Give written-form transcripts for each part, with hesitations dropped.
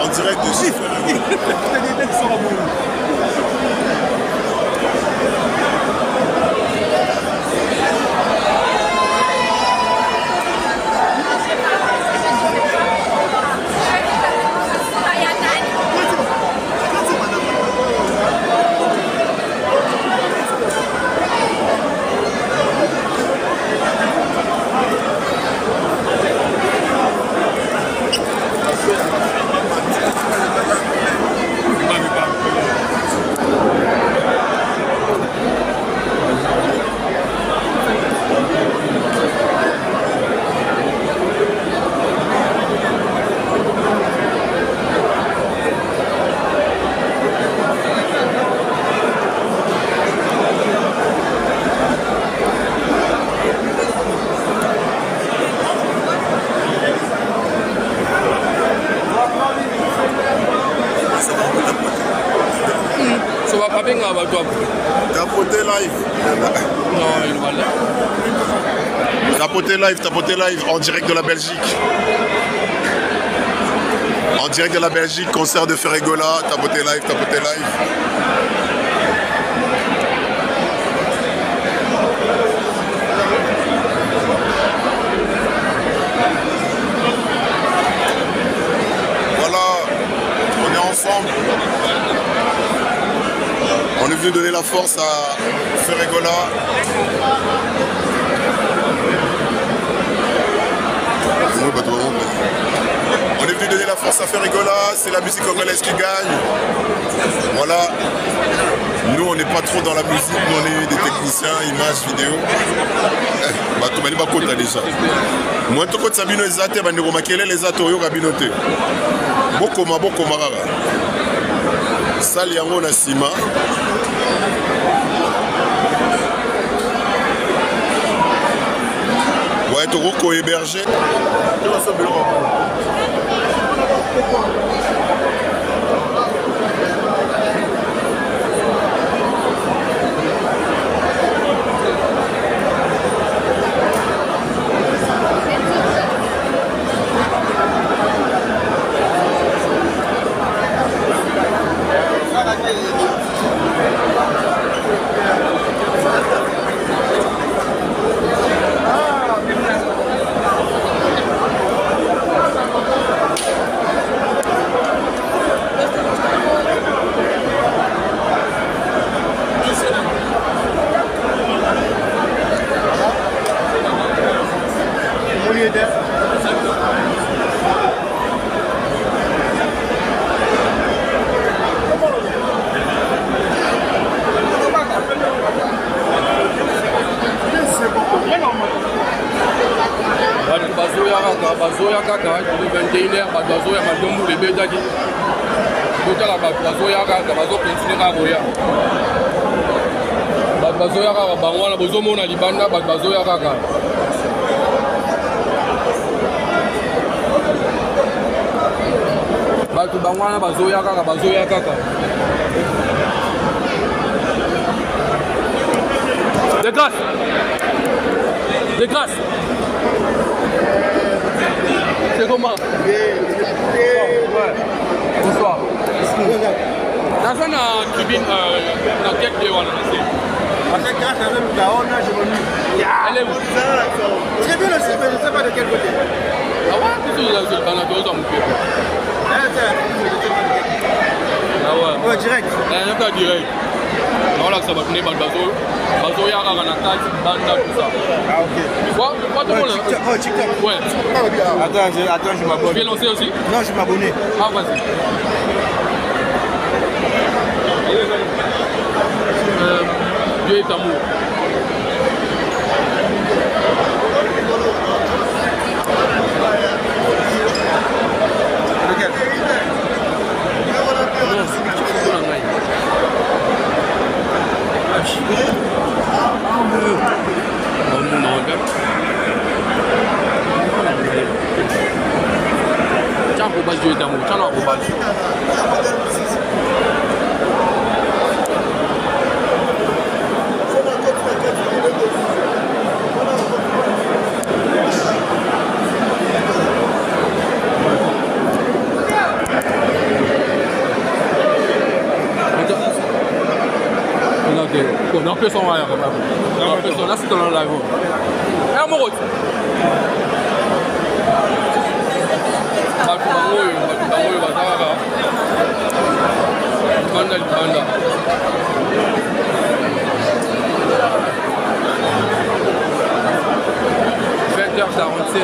En direct de chez Tapoter live. Non, il va là. Tapoter live en direct de la Belgique. En direct de la Belgique, concert de Ferregola, tapoter live. Voilà, on est ensemble. On est venu donner la force à Ferregola. On est venu donner la force à Ferregola, c'est la musique congolaise qui gagne. Voilà. Nous, on n'est pas trop dans la musique, nous, on est des techniciens, images, vidéo. Bato bali bakota déjà. Moi, tout comme Sabino Ezate, bandeko makele les atoyo kabinote. Bokoma kaka. Sali yango na sima. Ouais, Toroko hébergé. bazoya kaka 21h bazoya madombu lebetaki totala bazoya kaka bazokontinue kaka koya bazoya kaka bango wana bozomona libanda bazoya kaka bato bango wana bazoya kaka de grâce c'est comment? Bonsoir. Dans une tribune, dans quelques déons, parce que grâce à même Gaona, je me dis. Elle est où? Très bien, je ne sais pas de quel côté. Ah ouais? C'est le Canada, dans mon pays. Ah ouais? Ouais, direct. Elle est direct. Voilà, ça va venir dans le bateau. Bateau, il y a un attaque, banda, tout ça. Ah, ok. Quoi? Pas de problème. Ouais, TikTok. Ouais. Attends, je m'abonne. Tu viens lancer aussi? Non, je m'abonne. Ah, vas-y. Dieu est amour. Lequel? Non, c'est pour la main. Tiens, pour base Dieu est amour. Tiens, là, pour base. Non, personne ne va y avoir. Non, personne. Là, c'est dans le live. Eh, mon route. Bangoyo, Bazara. Banda. 20h47.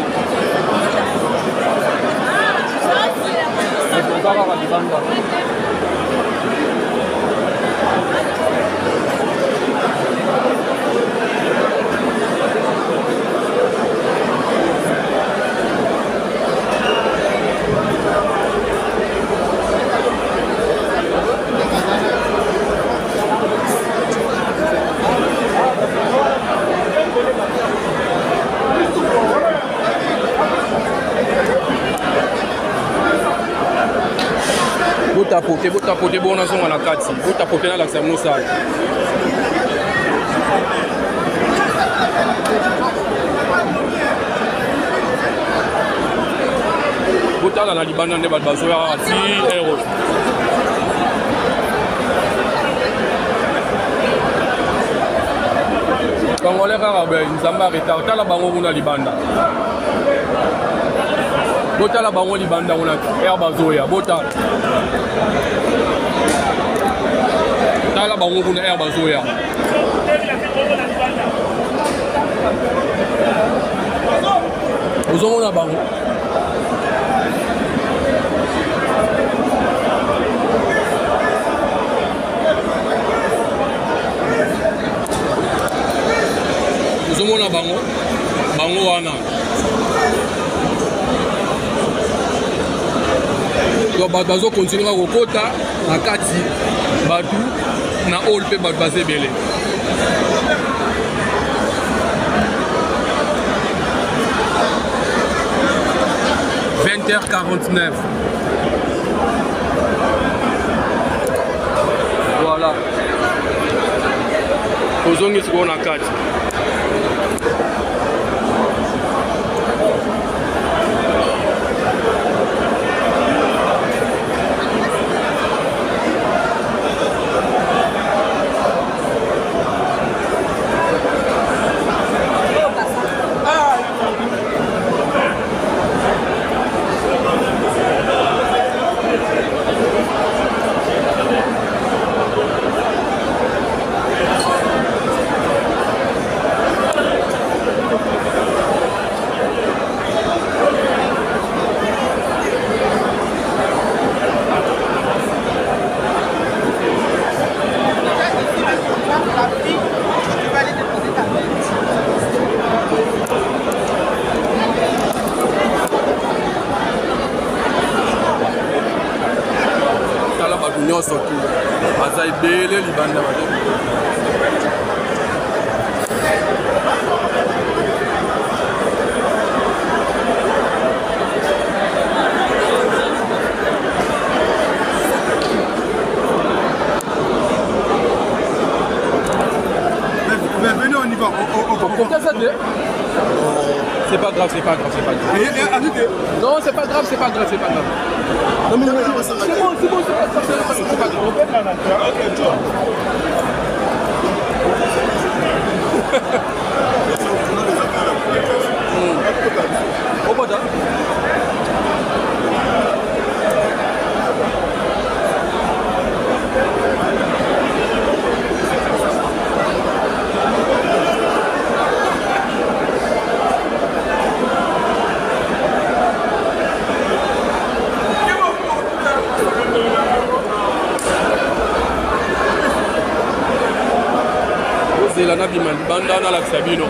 Botapote bona zonga na kati. Botapote na laksa musala. Botala na libanda nde bato bazoya 10 euros. Congolais kaka be nzamba retard tala bango kuna libanda. Botala bango libanda kuna air bazoya botala. Tala bango kuna air bazoya. Ozomona bango. Ozomona bango wana. Donc bazo continuer à kokota na kati batu na hall pe bato bazebele. « 20h49. Voilà. Ozongi siko na kati. C'est pas grave, c'est pas grave, c'est pas grave. Non, c'est pas grave, c'est pas grave, c'est pas grave. Non, mais c'est bon, c'est pas grave. Au bas la nabi banda na la Sabino.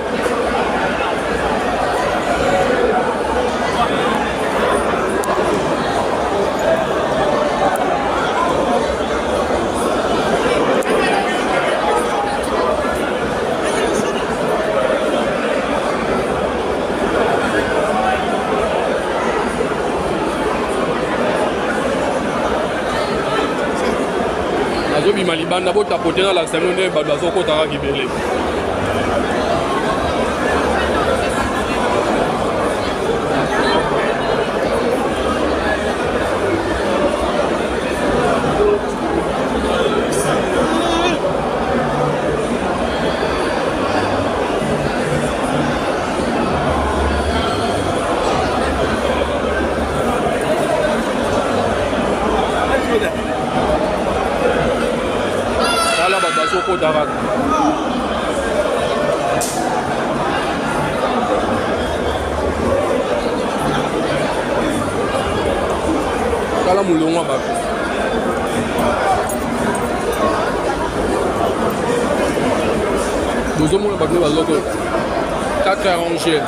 Azobima libanda bota potena la Sabino ne bazo kotaka kibele. Boutarak. Kala moulongo à Bakou. Nous avons un 4 arrangés.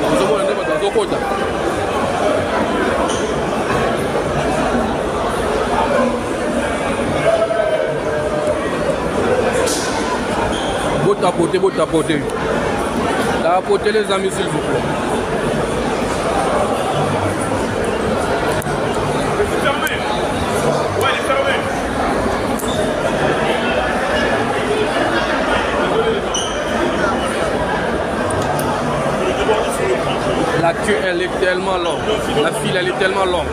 Nous avons un débat beau tapoter. Tapoter les amis s'il vous plaît. La queue elle est tellement longue, la file elle est tellement longue.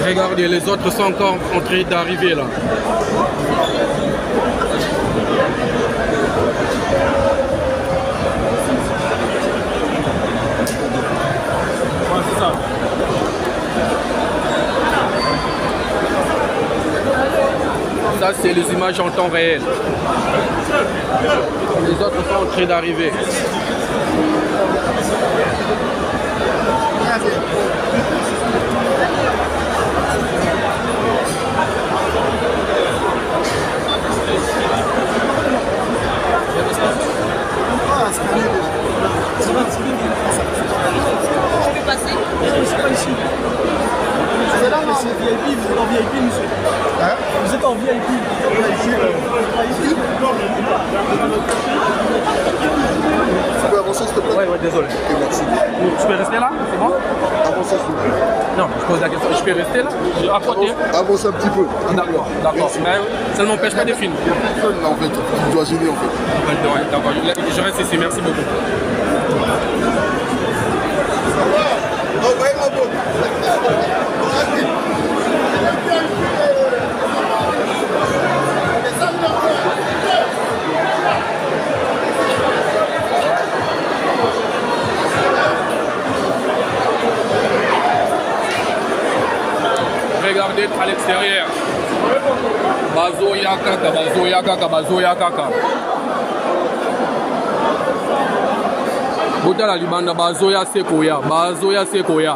Regardez, les autres sont encore en train d'arriver là. Ouais, c'est ça. Ça, c'est les images en temps réel. Les autres sont en train d'arriver. Je peux passer? C'est pas ici. C'est là, non, c'est VIP, vous êtes en VIP, monsieur. Hein? Vous êtes en VIP. Tu peux avancer s'il te plaît? Ouais, désolé. Ok, merci. Je peux rester là? C'est bon? Avancez s'il vous plaît. Non, je pose la question. Je peux rester là? À côté? Avance un petit peu. D'accord, d'accord. Mais ça ne m'empêche pas de filmer. Là, en fait, tu dois gêner en fait. Ouais, d'accord, je reste ici, merci beaucoup. Envoyez-moi beau. Regardez à l'extérieur. Bazo Yakaka, Bazo Yakaka, Bazo Yakaka. Botala libanda Bazo ya Sekoya, Bazo ya Sekoya.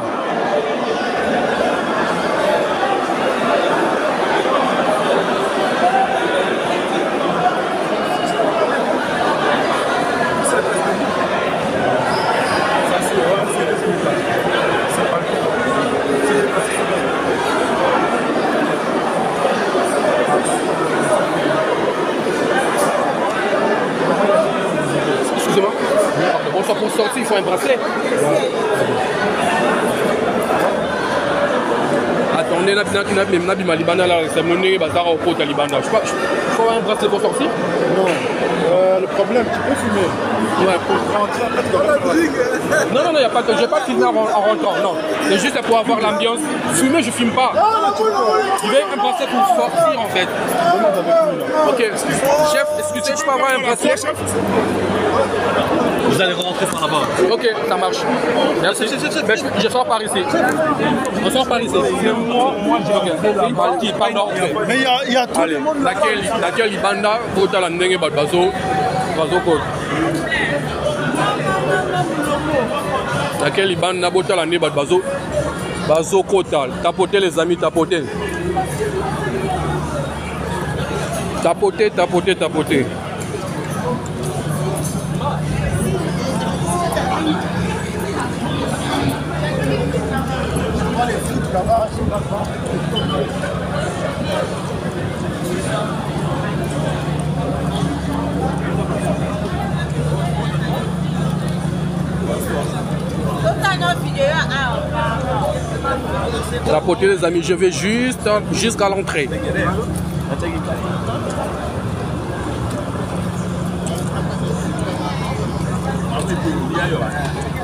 Excusez-moi. Bon, ça pour sortir, il faut un bracelet. même Nabima Libanda là, c'est mon nez, bazar au côté Libanda. Je faut un bracelet pour sortir? Non. Le problème, tu peux fumer. Ouais. Pour rentrer, non, il n'y a pas de. Je vais pas filmer en rentrant, non. C'est juste pour avoir l'ambiance. Fumer, je filme pas. Il veut un bracelet pour sortir en fait. Ok, chef, excusez, je peux avoir un bracelet? Vous allez rentrer par là-bas. Ok, ça marche. Merci. Je sors par ici. On sort par ici. Moi, je pardon. Mais il y a tout le monde. Laquelle Libanda, pour la Ndenge Bazo Code. Laquelle Libanda, pour la Ndenge Bazo Kotal. Tapotez les amis, tapotez. Tapotez. Tapotez les amis, je vais juste jusqu'à l'entrée.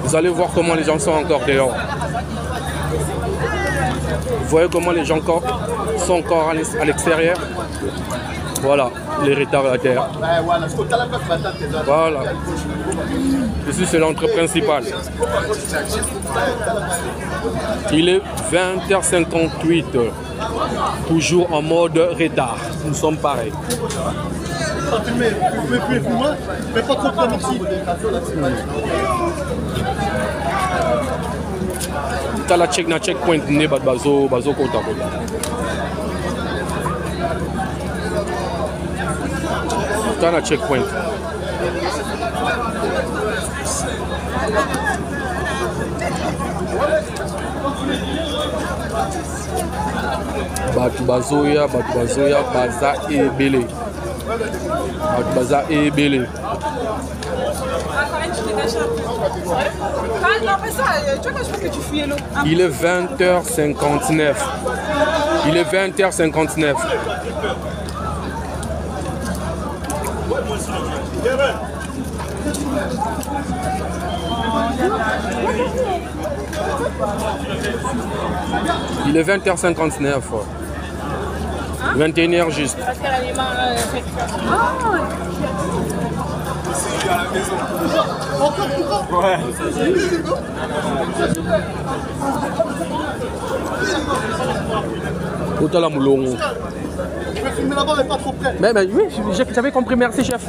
Vous allez voir comment les gens sont encore dehors. Vous voyez comment les gens sont encore à l'extérieur. Voilà, les retardataires. Voilà. Ici, c'est l'entrée principale. Il est 20h58. Toujours en mode retard. Nous sommes pareils. Mais pas trop près, merci. T'as la checkpoint né bazo kota. T'as la checkpoint. Batu bazoya baza ebele. Baza ebele. Il est 20h59. Il est 20h59. Il est 20h59. 21h juste. Ouais. Otala Moulongo. Je vais filmer là-bas mais pas trop près. Mais oui, j'avais compris, merci chef.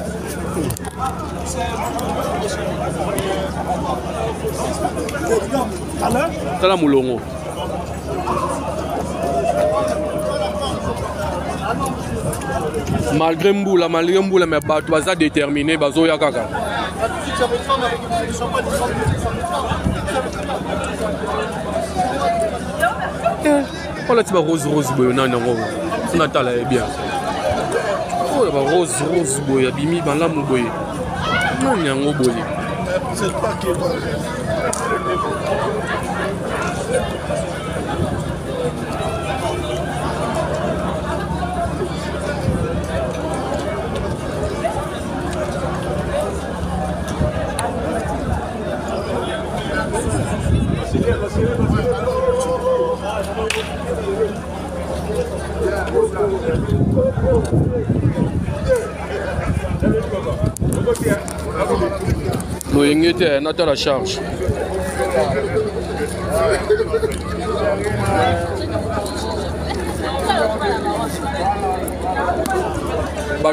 Otala Moulongo. Malgré Mboula, mais tu vas déterminer, Bazoya Kaka. Oh là, tu vas rose, non, c'est Natal, est bien. Oh là, rose, boy, abimi, ban la mouboy. Non, il y a un gros boy. C'est pas qui est bon. Nous y à la charge.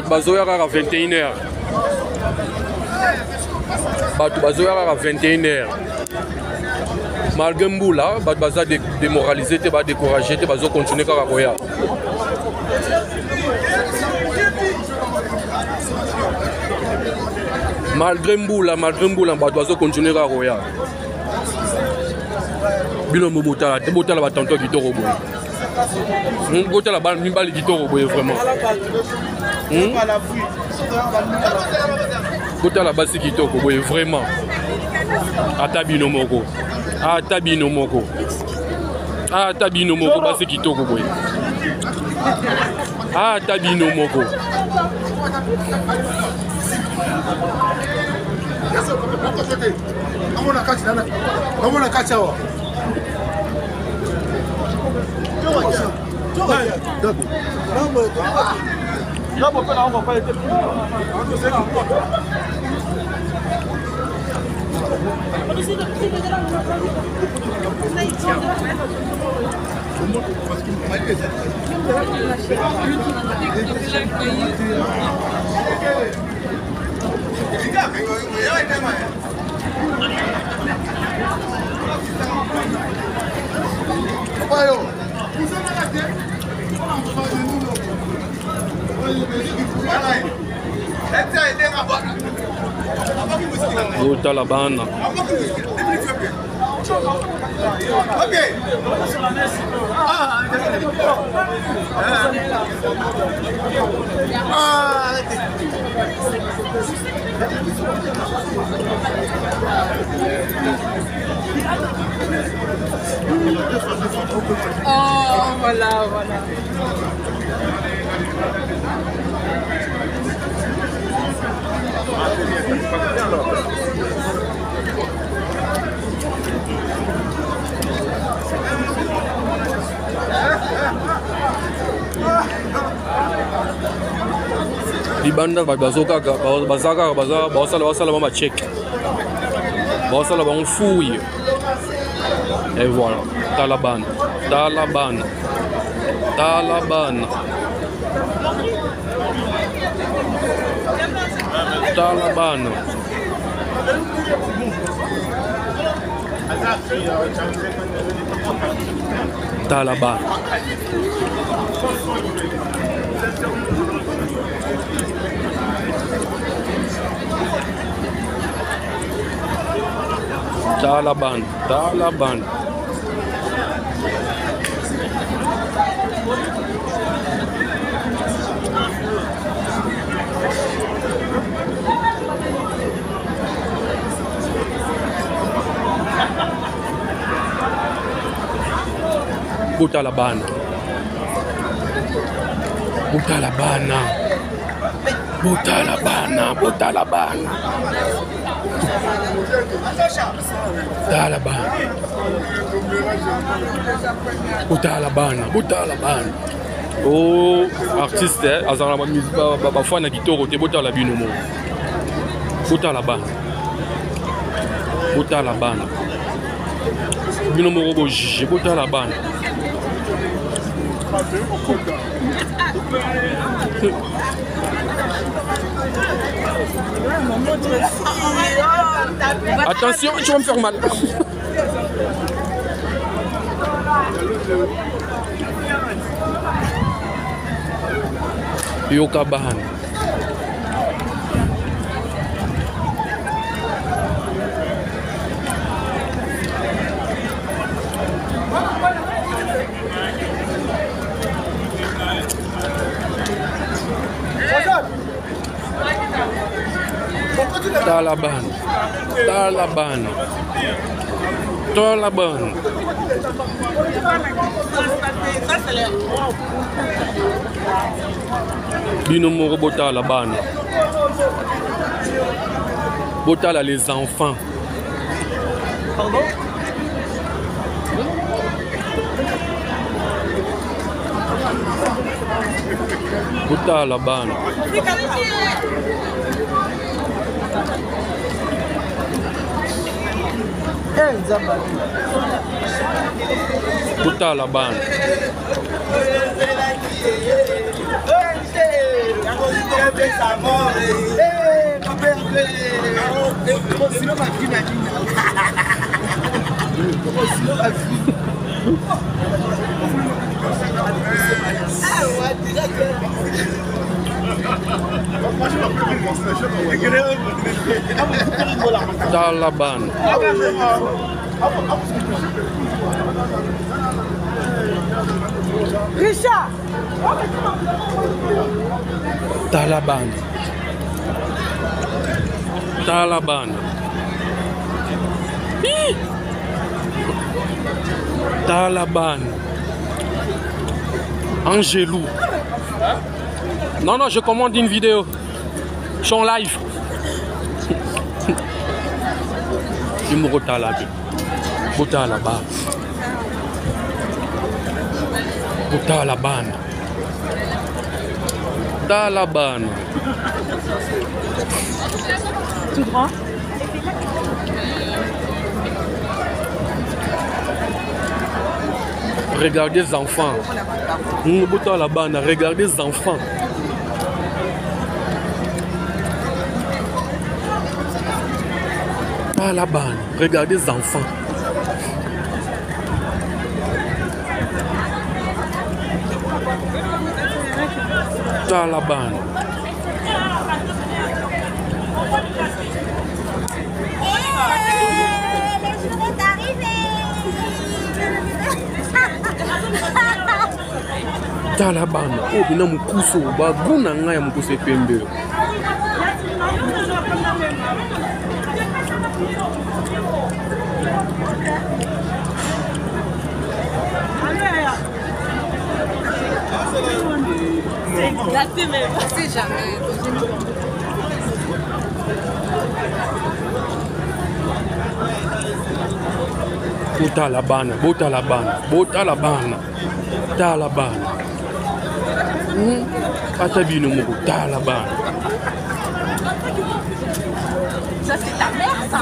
Bazoya à 21h. Bazoya à 21h. Malgré Mboula, Baza démoralisé, tu vas décourager, tu vas continuer à Roya. Malgré Mboula, Baza continuer à Roya. Bilomo Botala, Botala va tantôt du taureau. Botala va balle du taureau, vraiment. Botala basi du taureau, vraiment. Atabino Moko. Ah, tabino moko, bah c'est kitoko boy. Ah, tabino moko. Bota la bana. Oh, voilà, voilà. Libanda bazokaka bazaka basala ba check. Basala ba fouille. Et voilà, Taliban, Taliban, Taliban, Taliban. Taliban. Taliban, Taliban. Butalabana. Butalabana. Butalabana. Butalabana. Butalabana. Butalabana. Butalabana. Oh, artiste, azala ba musique ba fana kitoko te botala bino mo. Butalabana. Butalabana. Bino mo go jije butalabana. Attention, tu vas me faire mal. Yokabahan. Taliban, Taliban, Taliban. Binomo Taliban. Botala les enfants. Pardon? Taliban. Taliban. Taliban. Richard. Taliban. Taliban. Talaban. Angelou. Non, non, je commande une vidéo. Je suis en live. Je me retale là. Bota là-bas. Bota là-bas. Talaban. Tout droit. Regardez les enfants. Bota là-bas. Regardez les enfants. Talaban. Regardez les enfants. Talaban. Talaban. Oh, bina mukuso. Baguna ngaya mukuse pembe. Daté, mais c'est jamais. Bota la bana, bota la bana, bota la bana, ta la bana. Atabino moko, ta la bana. Ça, c'est ta mère, ça.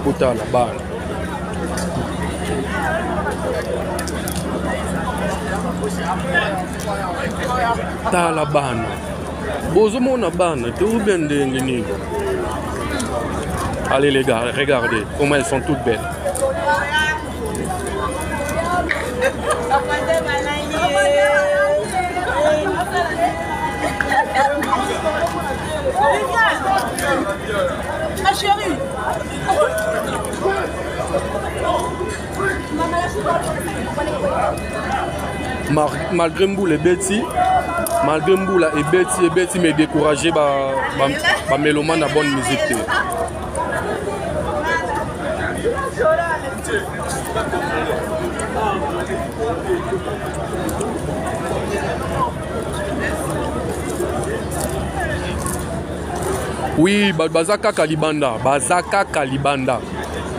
Bota la bana. Ta la bana. Bozo mona bana, tout bien dengue. Allez les gars, regardez comment elles sont toutes belles. Ma chérie. Malgré Mboula et Betty, malgré Mboula et Betty m'ont découragé par mélomane à bonne musique. Oui, Bazaka Kalibanda, Bazaka Kalibanda.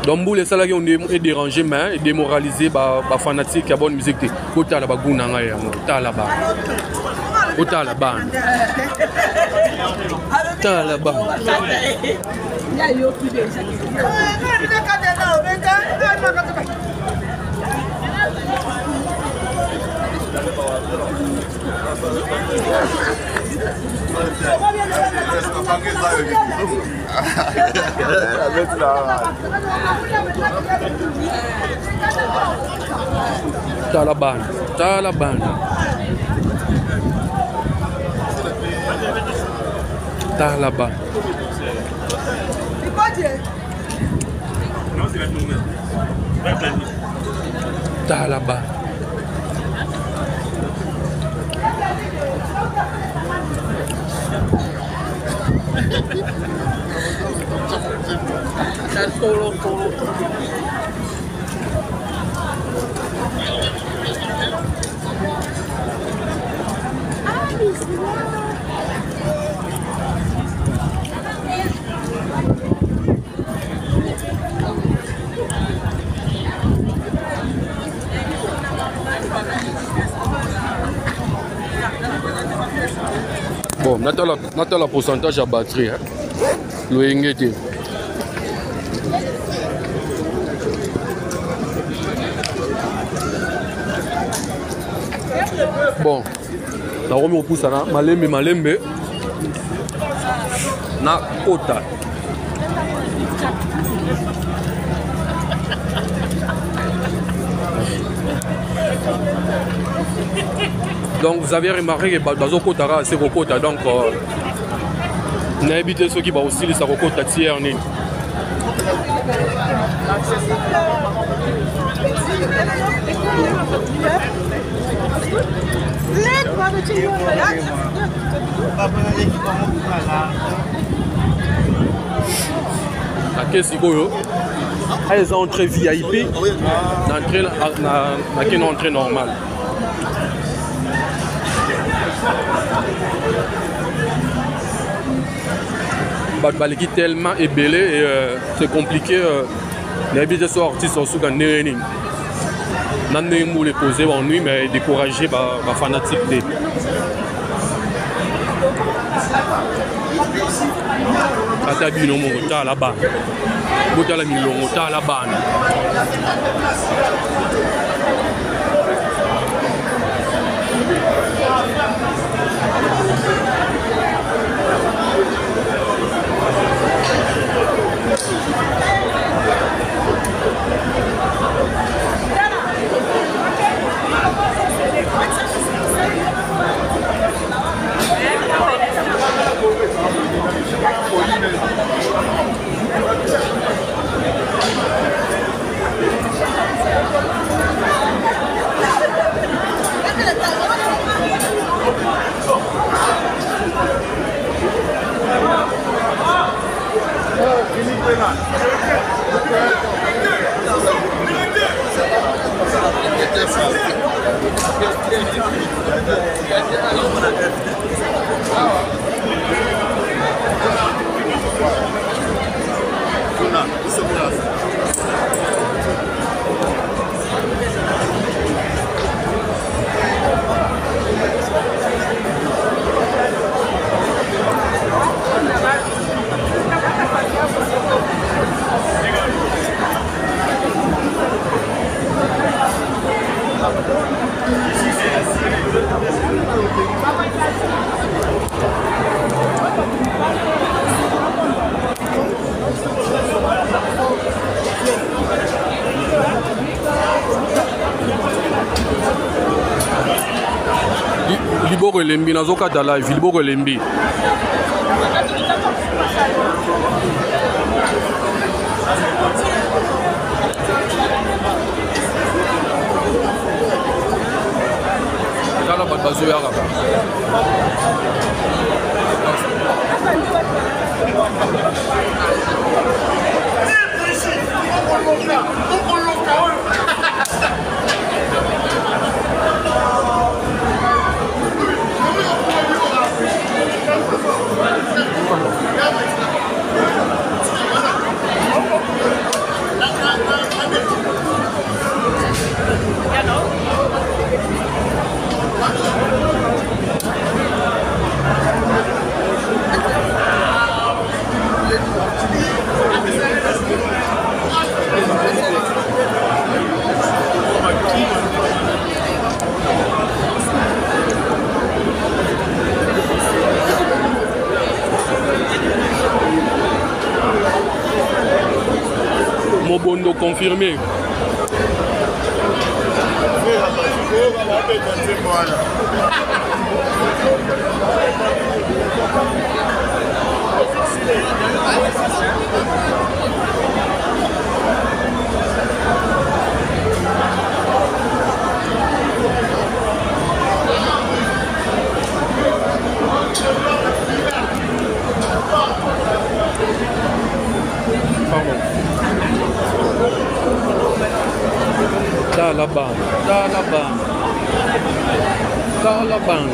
Donc, les salariés ont dérangé, mais démoralisé par les fanatiques qui ont bonne musique. Kota la baguna ngaya, ta la ba. Kota la ba. Ta la ba. Talaban, Talaban, Talaban. Talaban. Bon, maintenant la pourcentage à batterie. Le ingénieur. Bon, la remis au pouce là, malembe, na kota. Donc vous avez remarqué que Bazo Kotara c'est Rokota, donc n'habitez ceux qui vont aussi les Sarokota tiers. La caisse elles ont entrée VIP, une entrée normale. Baliki tellement ébélé et c'est compliqué. Les habitants sont artistes en sous gagnés. N'a pas les poser en nuit, mais découragé par fanatique. Ata bino monta la ban. Bota la milo monta la ban. Liboko lembi nazoka da live liboko lembi dala bazo ya kaka Mobondo confirmé. Taliban.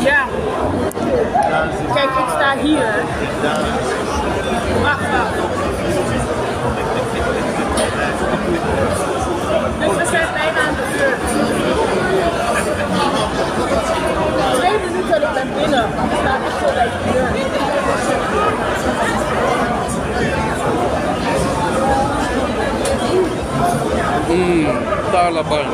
Yeah. Kijk, ik sta hier. Wacht. Dus we zijn bijna aan de beurt. 2 minuten en ik ben binnen. Ik sta echt zo bij de deur. la balle.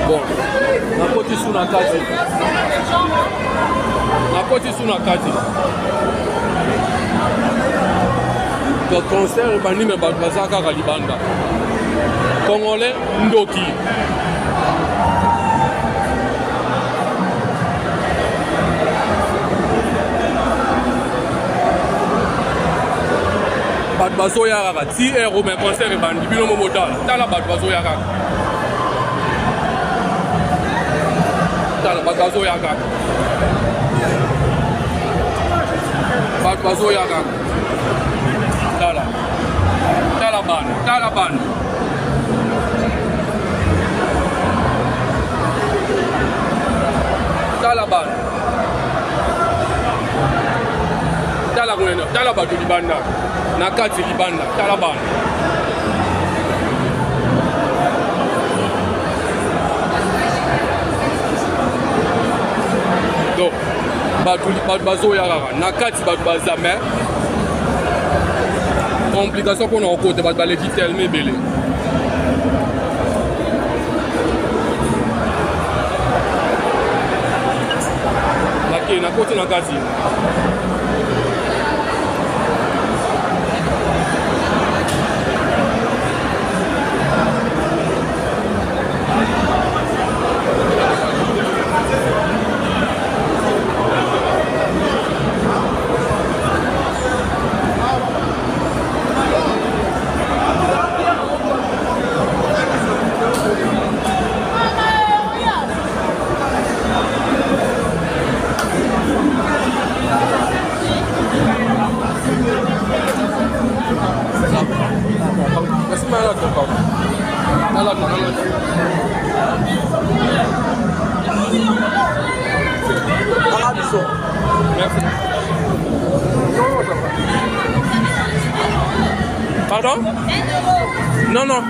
Bon, nakoti sous na kati. Nakoti sous na kati. Le concert bani me bazaka kalibanda. Congolais ndoki. Bat bazo ya kaka ti ero me concert bani bino momota. Tala bat bazo ya kaka. Tala bat bazo ya kaka. Bat bazo ya kaka. Tala. Taliban. Taliban. Taliban. Taliban. Taliban du Libanda. Nakati Libanda. Taliban. Donc, batu bazo yarara. Nakati batu bazame. Complication qu'on a en côté, parce que l'équipe est tellement belle. Là, on a côté dans le casino. Pardon? Non, non.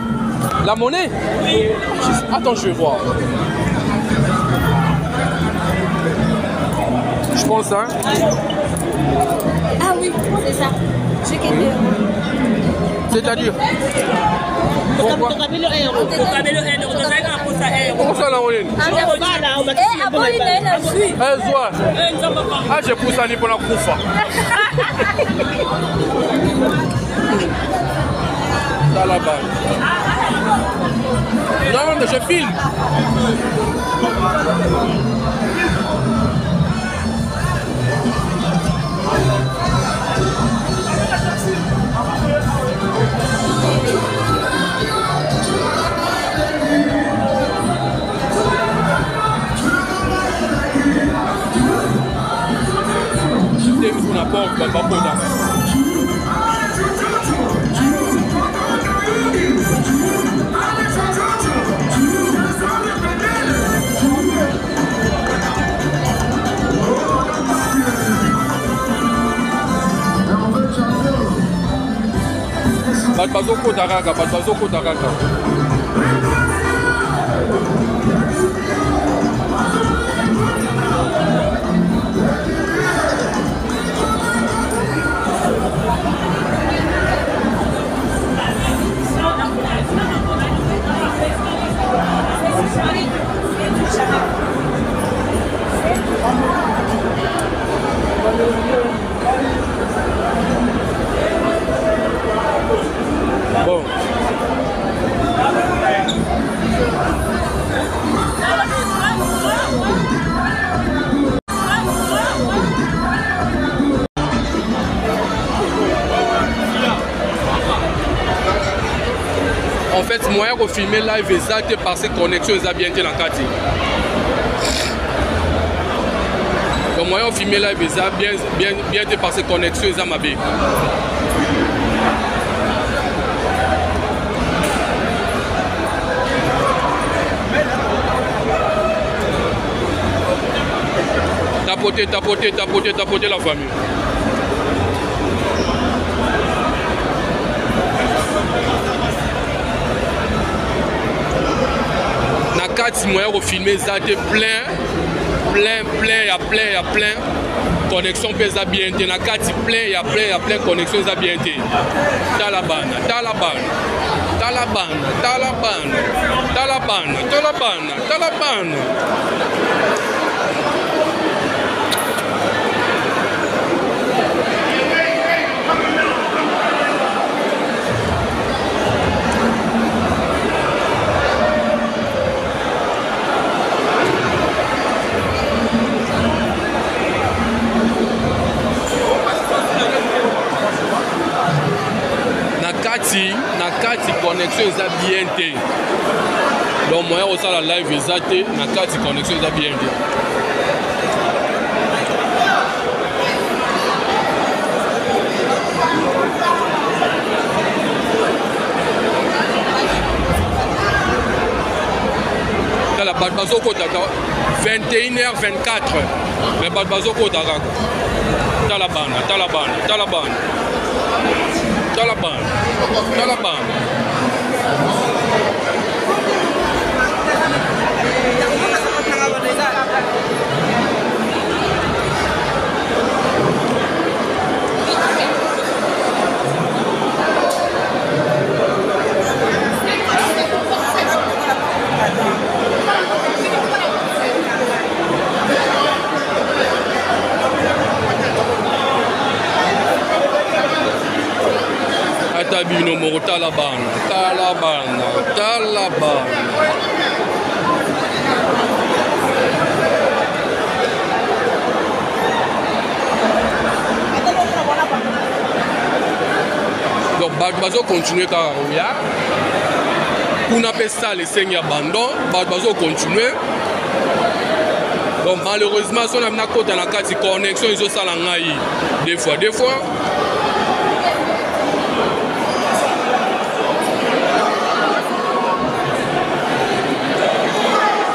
La monnaie? Attends, je vais voir. Je pense, hein? Ah oui, c'est ça. C'est-à-dire? Pourquoi? Ah, j'ai poussé à pour la koufa. Dans la balle. Non, mais je filme. Sur la porte, pas pour Bazoko Daraga, Bazoko Daraga. Bon. En fait, moyen de filmer live exact parce que connexion est bien été dans le quartier. Le moyen de filmer live exact bien été parce que connexion est ma vie. Tapoter la famille. kati moyen ko filmer ça te plein connexion pesa bien te na kati plein ya plein connexion za bien te talabana Nakati connexion eza bien te. Donc moyen au la live eza te, nakati connexion eza bien te. La Badbazo kotaka 21h24. Mais Badbazo kotaka Talabana. Bino moro talabana. Donc Badbazo continue car oya. Kuna pesa les seigneurs abandon, Badbazo continue. Donc malheureusement son amna kota na kati connexion izo sala ngai des fois.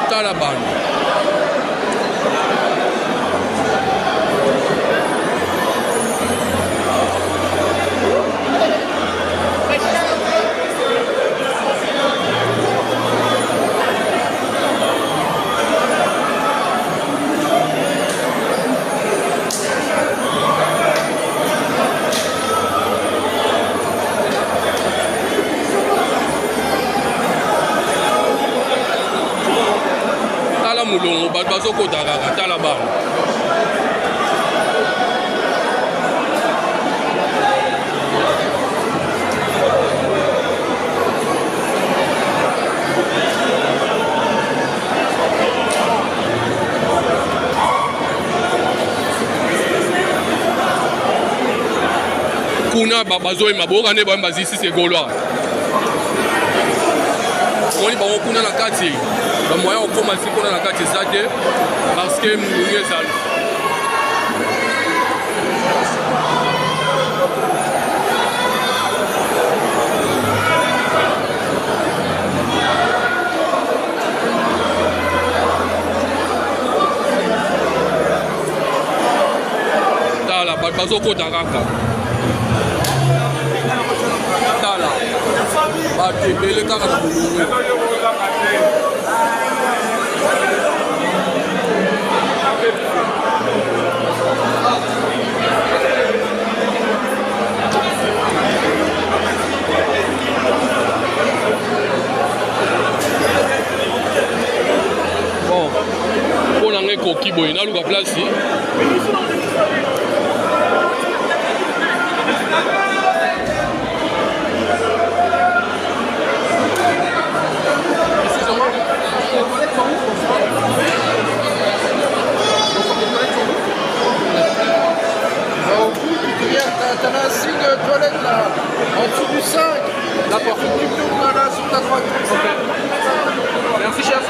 Taliban. Mulongo Badbazo kotaka Taliban. Kuna Babazo maboka ne ba mbazisi segolwa. On y va kuna na kati. Le moyen au commence qu'on a la carte zade parce que nous sommes Tala Badbazo Kotaraka Tala Bate Bele Kaka bon, pour l'année coquille, il y a une place ici. T'as un signe toilette là, en dessous du 5. D'accord. Tu tournes là sur ta droite. Ok. Merci chef.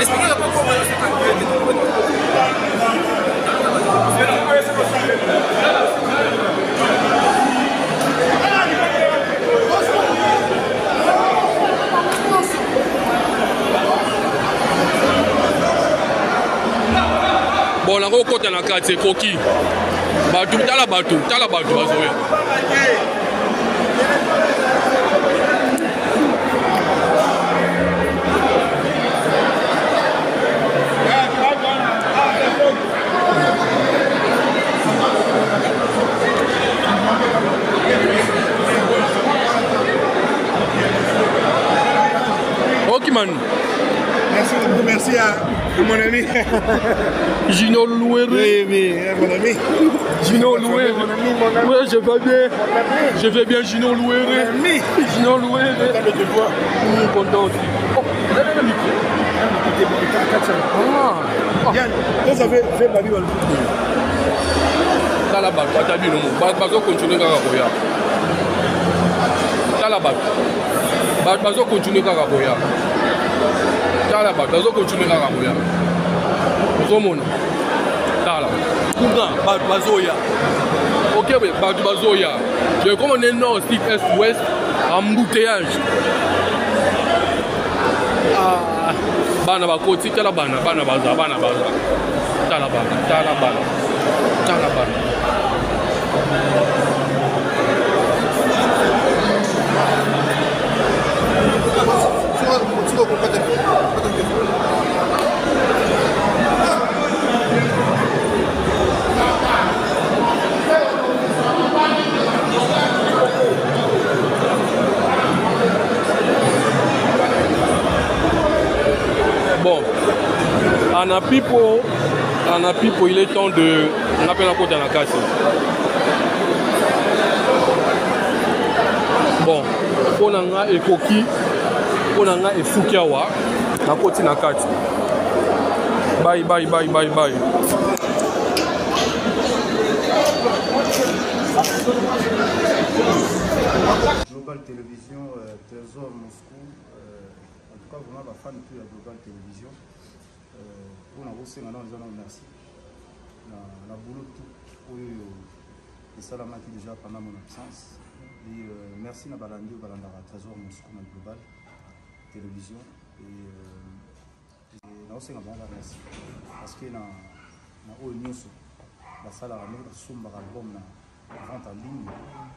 Expliquez-moi pourquoi bon, la côté na carte c'est coquille. Batou, t'as la batou, bazoya. Ok, man. Merci à mon ami. Gino Louere. Oui, mon ami. Gino Louere. Mon ami, mon ami. Oui, je vais bien. Je vais bien, Gino Louere. Mon ami. Gino Louere. Content de te voir. Content aussi. Oh, vous avez le micro. Ah. Yann, vous avez fait ma vie dans le foot. T'as la balle, t'as vu le mot. Bazo continue à Raboya. T'as la balle. Bazo continue à Raboya. T'as la balle. Bazo continue à Raboya. Vous avez t'as la balle. Bazoya. Ok, oui, Bazoya. Je comme on est nord, sud, est, ouest, embouteillage. Ah, bana bakoti, t'as la bana, bana baza. T'as la bana. Bon, Anna Pipo, il est temps de... On appelle la côte dans la casse. Bon, on a un coquille, on a un foukiawa, la côte dans la casse. Bye. Global Télévision, Trésor Moscou, en tout cas vraiment la fan de la Global Télévision. On a aussi merci. La boulot tout et ça l'a marqué déjà pendant mon absence. Et merci à Balandi Trésor Moscou, la Global Télévision. Et aussi merci parce que la salle a ramené son album en vente en ligne.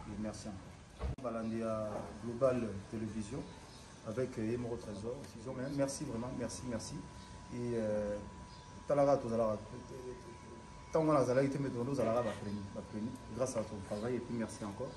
Et merci encore. Balandi Global Télévision avec Émero Trésor. Merci vraiment, merci. Et Talara, tant qu'on a été grâce à ton travail et puis merci encore.